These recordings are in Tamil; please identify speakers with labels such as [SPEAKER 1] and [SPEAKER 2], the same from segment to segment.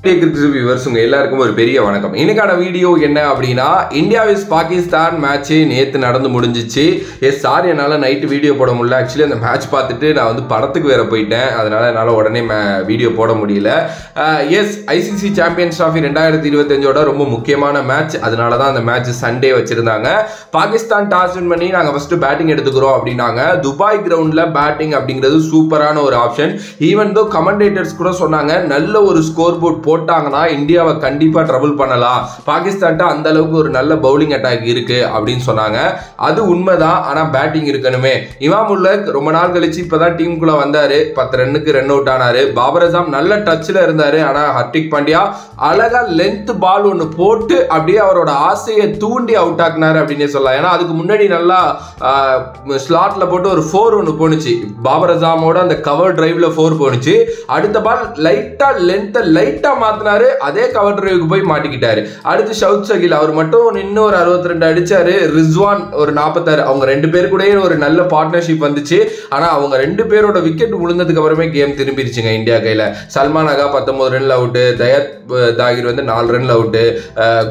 [SPEAKER 1] எல்லாருக்கும் ஒரு பெரிய வணக்கம். இன்னைக்கான வீடியோ என்ன அப்படின்னா, இந்தியா விஸ் பாகிஸ்தான் மேட்ச் நேத்து நடந்து முடிஞ்சிச்சு. சாரி என்னால நைட் வீடியோ போட முடியல. ஆக்சுவலி அந்த மேட்ச் பார்த்துட்டு நான் வந்து படத்துக்கு வேற போயிட்டேன். அதனால என்னால உடனே வீடியோ போட முடியல. ஐசிசி சாம்பியன்ஸ் டிராஃபி 2025 ரொம்ப முக்கியமான மேட்ச். அதனால தான் அந்த மேட்ச் சண்டே வச்சிருந்தாங்க. பாகிஸ்தான் டாஸ் வின் பண்ணி நாங்கள் ஃபர்ஸ்ட் பேட்டிங் எடுத்துக்கிறோம் அப்படின்னாங்க. துபாய் கிரவுண்ட்ல பேட்டிங் அப்படிங்கிறது சூப்பரான ஒரு ஆப்ஷன். ஈவன் தோ கமெண்டேட்டர்ஸ் கூட சொன்னாங்க, நல்ல ஒரு ஸ்கோர் போர்ட் போட்டாங்கன்னா இந்தியாவை கண்டிப்பா ட்ரபிள் பண்ணலாம். பாகிஸ்தான் அந்த அளவுக்கு ஒரு நல்ல பவுலிங் அட்டாக் இருக்கு அப்படின்னு சொன்னாங்க. அது உண்மைதான். ஆனா பேட்டிங் இருக்கணுமே. இமாம் உல்-ஹக் ரொம்ப நாள் கழிச்சு இப்பதான் டீமுக்குள்ள வந்தாரு. 10 ரன்னுக்கு ரன் அவுட் ஆனாரு. பாபர் அசாம் நல்ல டச்ல இருந்தாரு. ஆனா ஹர்திக் பாண்டியா அழகா லென்த் பால் ஒன்னு போட்டு அப்படியே அவரோட ஆசையை தூண்டி அவுட் ஆக்குனாரு அப்படின்னு சொல்லலாம். ஏன்னா அதுக்கு முன்னாடி நல்லா ஸ்லாட்ல போட்டு ஒரு 4 ஒன்னு போனுச்சு. பாபர் அசாமோட அந்த கவர் டிரைவ்ல 4 போனுச்சு. அடுத்த பால் லைட்டா லென்த் லைட்டா மாத்தினாரு. அதே கவர் டிரைவுக்கு போய் மாட்டிக்கிட்டாரு. அடுத்து ஷவுத் சகில் அவர் மட்டும் இன்னும் ஒரு 62 அடிச்சாரு. ரிஸ்வான் ஒரு 46. அவங்க 2 பேர் கூட ஒரு நல்ல பார்ட்னர்ஷிப் வந்துச்சு. ஆனா அவங்க 2 பேரோட விக்கெட் விழுந்ததுக்கு அப்புறமே கேம் திரும்பிடுச்சுங்க இந்தியா கையில. சல்மான் அகா 19 ரன்ல அவுட். தயத் தாகிர் வந்து 4 ரன்ல அவுட்.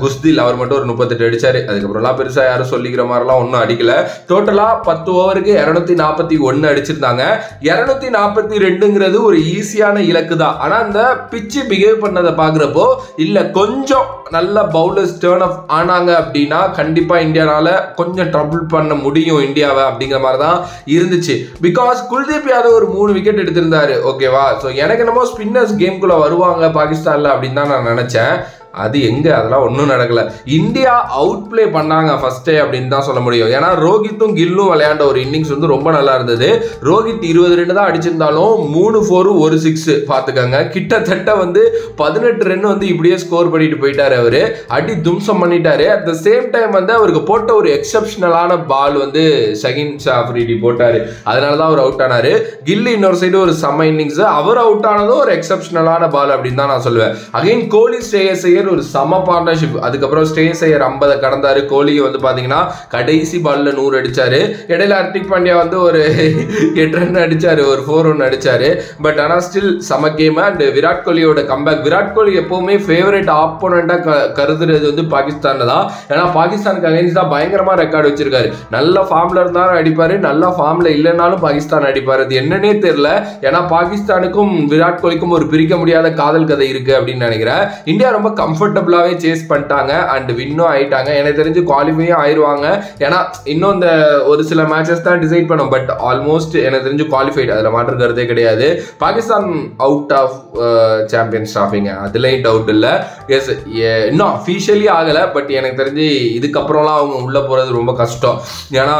[SPEAKER 1] குஸ்தில் அவர் மட்டும் ஒரு 38 அடிச்சாரு. அதுக்கப்புறம்லாம் பெருசா யாரும் சொல்லிக்கிற மாதிரிலாம் ஒன்றும் அடிக்கல. டோட்டலா 10 ஓவருக்கு 241 அடிச்சிருந்தாங்க. 242ங்கிறது ஒரு ஈஸியான இலக்கு தான். ஆனா அந்த பிச்சு பிஹேவ் பண்ணதை பாக்குறப்போ இல்ல கொஞ்சம் நல்ல பவுலர்ஸ் டர்ன் ஆஃப் ஆனாங்க அப்படின்னா கண்டிப்பா இந்தியானால கொஞ்சம் ட்ரபிள் பண்ண முடியும் இந்தியாவை அப்படிங்கிற மாதிரி தான் இருந்துச்சு. பிகாஸ் குல்தீப் யாதவ் ஒரு 3 விக்கெட் எடுத்திருந்தாரு. ஓகேவா? ஸோ எனக்கு என்னமோ ஸ்பின்னர்ஸ் கேம்குள்ள வருவாங்க பாகிஸ்தான்ல அப்படின்னு தான் நான் நினைச்சேன். அது எங்க, அதெல்லாம் ஒன்றும் நடக்கல. இந்தியா அவுட் பிளே பண்ணாங்க ஃபர்ஸ்டே அப்படின்னு தான் சொல்ல முடியும். ஏன்னா ரோஹித்தும் கில்லும் விளையாண்ட ஒரு இன்னிங்ஸ் வந்து ரொம்ப நல்லா இருந்தது. ரோஹித் 20 ரன் தான் அடிச்சிருந்தாலும் 3 4 1 6 பார்த்துக்கங்க. கிட்டத்தட்ட வந்து 18 ரன் வந்து இப்படியே ஸ்கோர் பண்ணிட்டு போயிட்டாரு. அவரு அடி தும்சம் பண்ணிட்டாரு. அட் த சேம் டைம் வந்து அவருக்கு போட்ட ஒரு எக்ஸப்ஷனலான பால் வந்து ஷகின் ஷாஃப்ரிடி போட்டாரு. அதனால தான் அவர் அவுட் ஆனாரு. கில்லி இன்னொரு சைடு ஒரு செம்ம இன்னிங்ஸ். அவர் அவுட் ஆனதும் ஒரு எக்ஸப்ஷனலான பால் அப்படின்னு தான் நான் சொல்லுவேன். அகைன் கோலி ஸ்ரேயஸ் ஐயர் ஒரு சம பார்ட்னர்ஷிப். அதுக்கப்புறம் ஸ்ரேயஸ் ஐயர் 50 கடந்தாரு. கோலி வந்து பாத்தீங்கன்னா கடைசி பால்ல 100 அடிச்சாரு. இடையில ஹர்திக் பாண்டியா வந்து ஒரு 8 ரன் அடிச்சாரு. ஒரு 4 ரன் அடிச்சாரு. பட் ஆனா ஸ்டில் சம கேம். அண்ட் விராட் கோலியோட கம்பேக். விராட் கோலி எப்பவுமே ஃபேவரட் ஆப்போனண்டா கருதுறது வந்து பாகிஸ்தான் தான். ஏன்னா பாகிஸ்தானுக்கு அகைன்ஸ்டா பயங்கரமா ரெக்கார்டு வச்சிருக்காரு. நல்ல ஃபார்ம்ல இருந்தாலும் அடிப்பாரு, நல்ல ஃபார்ம்ல இல்லைன்னாலும் பாகிஸ்தான் அடிப்பாரு. அது என்னன்னே தெரியல. ஏன்னா பாகிஸ்தானுக்கும் விராட் கோலிக்கும் ஒரு பிரிக்க முடியாத காதல் கதை இருக்கு அப்படின்னு நினைக்கிறேன். இந்தியா ரொம்ப கம்ஃபர்டபுளாவே சேஸ் பண்ணிட்டாங்க அண்ட் வின்னும் ஆயிட்டாங்க. எனக்கு தெரிஞ்சு குவாலிஃபையும் ஆயிடுவாங்க. ஏன்னா இன்னும் இந்த ஒரு சில மேட்சஸ் தான் டிசைட் பண்ணும். பட் ஆல்மோஸ்ட் எனக்கு தெரிஞ்சு குவாலிஃபைட், அதில் மாற்றுக்கிறதே கிடையாது. பாகிஸ்தான் அவுட் ஆஃப் சாம்பியன்ஸ் டிராஃபிங்க, அதுலேயும் டவுட் இல்லை. எஸ், இன்னும் அஃபீஷியலி ஆகலை. பட் எனக்கு தெரிஞ்சு இதுக்கப்புறம்லாம் அவங்க உள்ளே போகிறது ரொம்ப கஷ்டம். ஏன்னா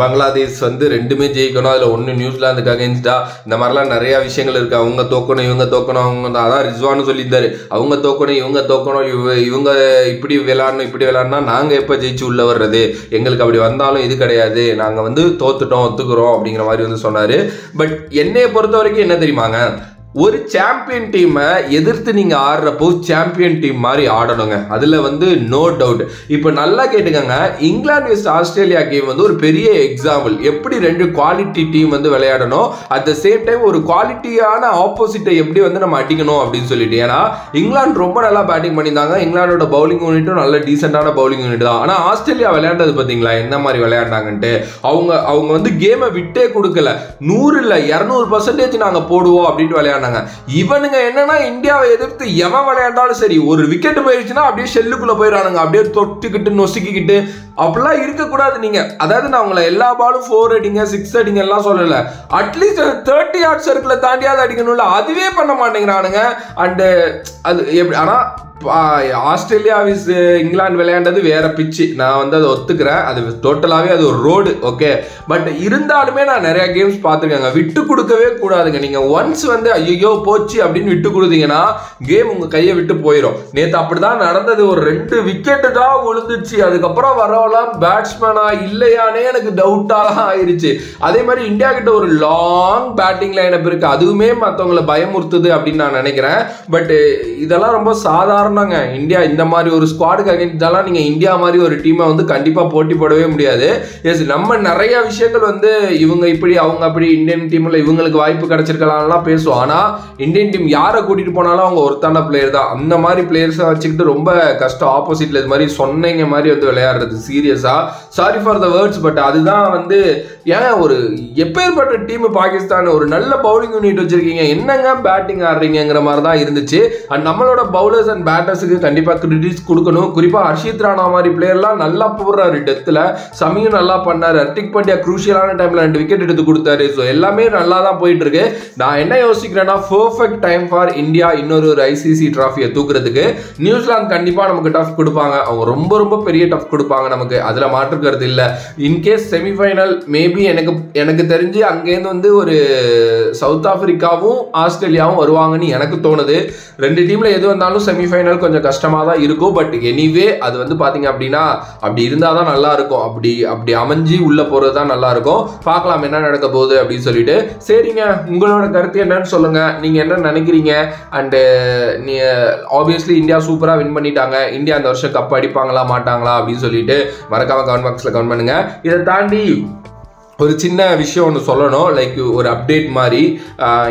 [SPEAKER 1] பங்களாதேஷ் வந்து 2மே ஜெயிக்கணும். அதில் ஒன்று நியூசிலாந்துக்கு அகைன்ஸ்டா இந்த மாதிரிலாம் நிறைய விஷயங்கள் இருக்குது. அவங்க தோக்கணும், இவங்க தோக்கணும், அவங்க அதான் ரிஸ்வான்னு சொல்லியிருந்தாரு. அவங்க தோக்கணும், இவங்க தோக்கணும், இவங்க இப்படி விளையாடணும், இப்படி விளையாடினா நாங்கள் எப்போ ஜெயிச்சு உள்ளே வர்றது, எங்களுக்கு அப்படி வந்தாலும் இது கிடையாது, நாங்கள் வந்து தோத்துட்டோம், ஒத்துக்கிறோம் அப்படிங்கிற மாதிரி வந்து சொன்னார். பட் என்னையை பொறுத்த வரைக்கும் என்ன தெரியுமாங்க, ஒரு சாம்பியன் டீமை எதிர்த்து நீங்க ஆடுறப்போ சாம்பியன் டீம் மாதிரி ஆடணுங்க. அதுல வந்து நோ டவுட். இப்போ நல்லா கேட்டுக்கங்க, இங்கிலாந்து வெஸ்ட் ஆஸ்திரேலியா கேம் வந்து ஒரு பெரிய எக்ஸாம்பிள். எப்படி 2 குவாலிட்டி டீம் வந்து விளையாடணும், அட் த சேம் டைம் ஒரு குவாலிட்டியான ஆப்போசிட்டை எப்படி வந்து நம்ம அடிக்கணும் அப்படின்னு சொல்லிட்டு. ஏன்னா இங்கிலாந்து ரொம்ப நல்லா பேட்டிங் பண்ணியிருந்தாங்க. இங்கிலாந்தோட பவுலிங் யூனிட்டும் நல்ல டீசென்டான பவுலிங் யூனிட் தான். ஆனா ஆஸ்திரேலியா விளையாண்டது பார்த்தீங்களா என்ன மாதிரி விளையாண்டாங்கன்ட்டு. அவங்க வந்து கேமை விட்டே கொடுக்கல. 100 இல்லை 200% நாங்க போடுவோம் அப்படின்னு விளையாண்டாங்க. இவனுங்க என்னன்னா இந்தியாவை எதிர்த்து எவன் விளையாண்டாலும் சரி, ஒரு விக்கெட் போயிருச்சுன்னா அப்படியே ஷெல்லுக்குள்ள போயிடறானுங்க. அப்படியே தொட்டுக்கிட்டு நொசுக்கிக்கிட்டு அப்படிலாம் இருக்கக்கூடாது. நீங்க அதாவது நான் உங்களை எல்லா பாலும் 4 அடிங்க 6 அடிங்க எல்லாம் சொல்லல. அட்லீஸ்ட் 30 யார்ட் சர்க்கிளை தாண்டியாவது அடிக்கணும்ல. அதுவே பண்ண மாட்டேங்கிறானுங்க. அண்ட் அது எப்படி, ஆனா ஆஸ்திரேலியா விஸ் இங்கிலாந்து விளையாண்டது வேற பிச்சு. நான் வந்து அதை ஒத்துக்கிறேன். அது டோட்டலாகவே அது ஒரு ரோடு. ஓகே, பட் இருந்தாலுமே நான் நிறைய கேம்ஸ் பார்த்துருக்கேங்க. விட்டு கொடுக்கவே கூடாதுங்க. நீங்க ஒன்ஸ் வந்து ஐயோ போச்சு அப்படின்னு விட்டு கொடுத்தீங்கன்னா கேம் உங்க கையை விட்டு போயிடும். நேற்று அப்படிதான் நடந்தது. ஒரு 2 விக்கெட்டு தான் விழுந்துச்சு. அதுக்கப்புறம் வரவெல்லாம் பேட்ஸ்மேனா இல்லையானே எனக்கு டவுட்டாலாம் ஆயிடுச்சு. அதே மாதிரி இந்தியா கிட்ட ஒரு லாங் பேட்டிங் லைனப் இருக்கு. அதுவுமே மற்றவங்களை பயமுறுத்துது அப்படின்னு நான் நினைக்கிறேன். பட் இதெல்லாம் ரொம்ப சாதாரண காரணங்க. இந்தியா இந்த மாதிரி ஒரு ஸ்குவாடுக்கு அகைன்ஸ்டாலாம் நீங்க இந்தியா மாதிரி ஒரு டீமை வந்து கண்டிப்பா போட்டி போடவே முடியாது. எஸ், நம்ம நிறைய விஷயங்கள் வந்து இவங்க இப்படி அவங்க அப்படி இந்தியன் டீம்ல இவங்களுக்கு வாய்ப்பு கிடைச்சிருக்கலாம்லாம் பேசுவோம். ஆனா ஏன்னா இந்தியன் டீம் யாரை கூட்டிட்டு போனாலும் அவங்க ஒருத்தான பிளேயர் தான். அந்த மாதிரி பிளேயர்ஸை வச்சுக்கிட்டு ரொம்ப கஷ்டம். ஆப்போசிட்ல இது மாதிரி சொன்னீங்க மாதிரி வந்து விளையாடுறது சீரியஸா. Sorry for the words, but அதுதான் வந்து ஏன் ஒரு எப்பேற்பட்ட டீம் பாகிஸ்தான், ஒரு நல்ல பவுலிங் யூனிட் வச்சிருக்கீங்க, என்னங்க பேட்டிங் ஆடுறீங்கிற மாதிரி தான் இருந்துச்சு. அண்ட் நம்மளோட பவுலர்ஸ் அண்ட் பேட்டர்ஸுக்கு கண்டிப்பா கிரெடிட்ஸ் கொடுக்கணும். குறிப்பா ஹர்ஷித் ராணா மாதிரி பிளேயர்லாம் நல்லா போடுறாரு டெத்துல, சமியும் நல்லா பண்ணாரு, ஹர்திக் பாண்டியா குரூஷியலான டைம்ல 2 விக்கெட் எடுத்து கொடுத்தாரு. ஸோ எல்லாமே நல்லா தான் போயிட்டு இருக்கு. நான் என்ன யோசிக்கிறேன்னா பெர்ஃபெக்ட் டைம் ஃபார் இந்தியா இன்னொரு ஐசிசி டிராஃபியை தூக்குறதுக்கு. நியூசிலாந்து கண்டிப்பா நமக்கு டஃப் கொடுப்பாங்க, அவங்க ரொம்ப ரொம்ப பெரிய டஃப் கொடுப்பாங்க நமக்கு, அதுல மாற்றுக்கிறது இல்லை. இன்கேஸ் செமிஃபைனல் மேபி எனக்கு தெரிஞ்சு அங்கேருந்து வந்து ஒரு சவுத் ஆப்பிரிக்காவும் ஆஸ்திரேலியாவும் வருவாங்கன்னு எனக்கு தோணுது. 2 டீம்ல எது வந்தாலும் செமிஃபைனல் கொஞ்சம் கஷ்டமா தான் இருக்கும். பட் எனிவே அது வந்து பாத்தீங்க அப்படின்னா அப்படி இருந்தாதான் நல்லா இருக்கும். அப்படி அமைஞ்சு உள்ள போறது தான் நல்லா இருக்கும். பார்க்கலாம் என்ன நடக்க போகுது அப்படின்னு சொல்லிட்டு. சரிங்க, உங்களோட கருத்து என்னன்னு சொல்லுங்க, நீங்க என்ன நினைக்கிறீங்க? அண்ட் ஆப்வியஸ்லி இந்தியா சூப்பரா வின் பண்ணிட்டாங்க. இந்தியா அந்த வருஷம் கப் அடிப்பாங்களா மாட்டாங்களா அப்படின்னு சொல்லிட்டு மறக்காம கமெண்ட் பாக்ஸ்ல கமெண்ட் பண்ணுங்க. இதை தாண்டி ஒரு சின்ன விஷயம் ஒன்று சொல்லணும், லைக் ஒரு அப்டேட் மாதிரி.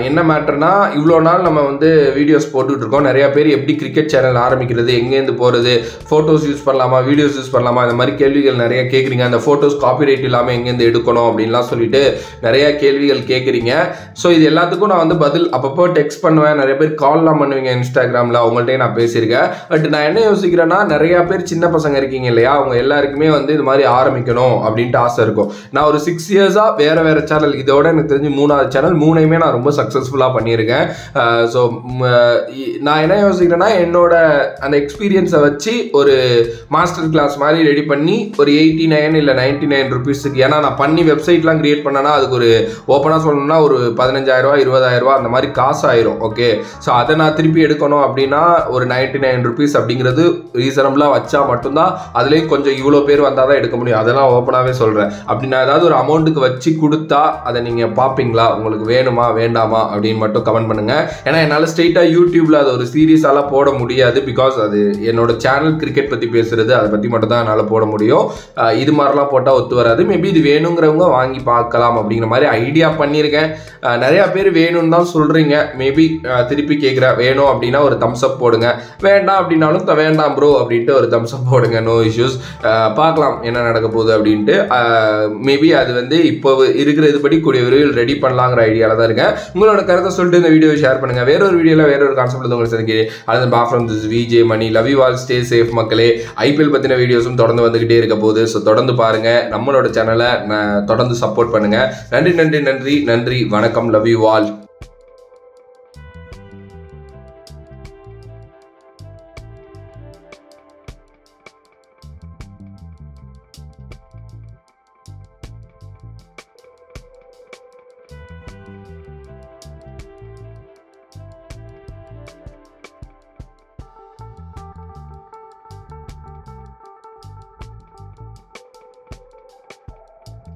[SPEAKER 1] என்ன மேட்டர்னா, இவ்வளோ நாள் நம்ம வந்து வீடியோஸ் போட்டுட்ருக்கோம். நிறையா பேர் எப்படி கிரிக்கெட் சேனல் ஆரம்பிக்கிறது, எங்கேருந்து போகிறது, ஃபோட்டோஸ் யூஸ் பண்ணலாமா, வீடியோஸ் யூஸ் பண்ணலாமா, இந்த மாதிரி கேள்விகள் நிறைய கேட்குறீங்க. அந்த ஃபோட்டோஸ் காப்பிரைட் இல்லாமல் எங்கேருந்து எடுக்கணும் அப்படின்லாம் சொல்லிட்டு நிறையா கேள்விகள் கேட்குறீங்க. ஸோ இது எல்லாத்துக்கும் நான் வந்து பதில் அப்பப்போ டெக்ஸ்ட் பண்ணுவேன். நிறைய பேர் கால்லாம் பண்ணுவீங்க இன்ஸ்டாகிராமில், அவங்கள்ட்டே நான் பேசியிருக்கேன். பட் நான் என்ன யோசிக்கிறேன்னா, நிறையா பேர் சின்ன பசங்க இருக்கீங்க இல்லையா, அவங்க எல்லாருக்குமே வந்து இது மாதிரி ஆரம்பிக்கணும் அப்படின்ட்டு ஆசை இருக்கும். நான் ஒரு 6 இயர்ஸா வேற சேனல், இதோட எனக்கு தெரிஞ்சு 3வது சேனல், 3யுமே நான் ரொம்ப சக்சஸ்ஃபுல்லா பண்ணியிருக்கேன். ஸோ நான் என்ன யோசிக்கிறேன்னா, என்னோட அந்த எக்ஸ்பீரியன்ஸை வச்சு ஒரு மாஸ்டர் கிளாஸ் மாதிரி ரெடி பண்ணி ஒரு 89 இல்லை 99 ருபீஸுக்கு, ஏன்னா நான் பண்ணி வெப்சைட்லாம் கிரியேட் பண்ணனா அதுக்கு ஒரு ஓப்பனாக சொல்லணும்னா ஒரு 15,000 20,000 அந்த மாதிரி காசு ஆயிரும். ஓகே, ஸோ அதை நான் திருப்பி எடுக்கணும் அப்படின்னா ஒரு 99 ருபீஸ் அப்படிங்கிறது ரீசனபிளாக வச்சா மட்டும்தான், அதுலேயும் கொஞ்சம் இவ்வளோ பேர் வந்தால் தான் எடுக்க முடியும். அதெல்லாம் ஓப்பனாகவே சொல்கிறேன். அப்படி நான் ஏதாவது ஒரு அமௌண்ட்டுக்கு வச்சு கொடுத்தா அதை நீங்கள் பார்ப்பீங்களா, உங்களுக்கு வேணுமா வேண்டாமா அப்படின்னு மட்டும் கமெண்ட் பண்ணுங்க. ஏன்னா என்னால் ஸ்ட்ரெயிட்டாக யூடியூப்ல அது ஒரு சீரியஸாலாம் போட முடியாது. பிகாஸ் அது என்னோட சேனல் கிரிக்கெட் பற்றி பேசுறது, அதை பற்றி மட்டும் தான் என்னால் போட முடியும். இது மாதிரிலாம் போட்டால் ஒத்து வராது. மேபி இது வேணுங்கிறவங்க வாங்கி பார்க்கலாம் அப்படிங்கிற மாதிரி ஐடியா பண்ணியிருக்கேன். நிறையா பேர் வேணும்னு தான் சொல்கிறீங்க. மேபி திருப்பி கேட்குறேன், வேணும் அப்படின்னா ஒரு தம்ஸ் அப் போடுங்க, வேண்டாம் அப்படின்னாலும் வேண்டாம் ப்ரோ அப்படின்ட்டு ஒரு தம்ஸ் அப் போடுங்க. No issues. பார்க்கலாம் என்ன நடக்க போகுது அப்படின்ட்டு. மேபி அது வந்து இப்போ இருக்கிற இதுபடி கூடிய விரைவில் ரெடி பண்ணலாங்கிற ஐடியாவில் தான் இருக்கேன். உங்களோட கருத்தை சொல்லிட்டு இந்த வீடியோவை ஷேர் பண்ணுங்க. வேற ஒரு வீடியோவில் வேற ஒரு கான்செப்ட் உங்களுக்கு சந்திக்கிறேன். அது பா from this VJ Mani. Love you all, stay safe மக்களே. ஐபிஎல் பற்றின வீடியோஸும் தொடர்ந்து வந்துகிட்டே இருக்க போகுது. ஸோ தொடர்ந்து பாருங்க, நம்மளோட சேனலை தொடர்ந்து சப்போர்ட் பண்ணுங்க. நன்றி நன்றி நன்றி நன்றி. வணக்கம். Love you all.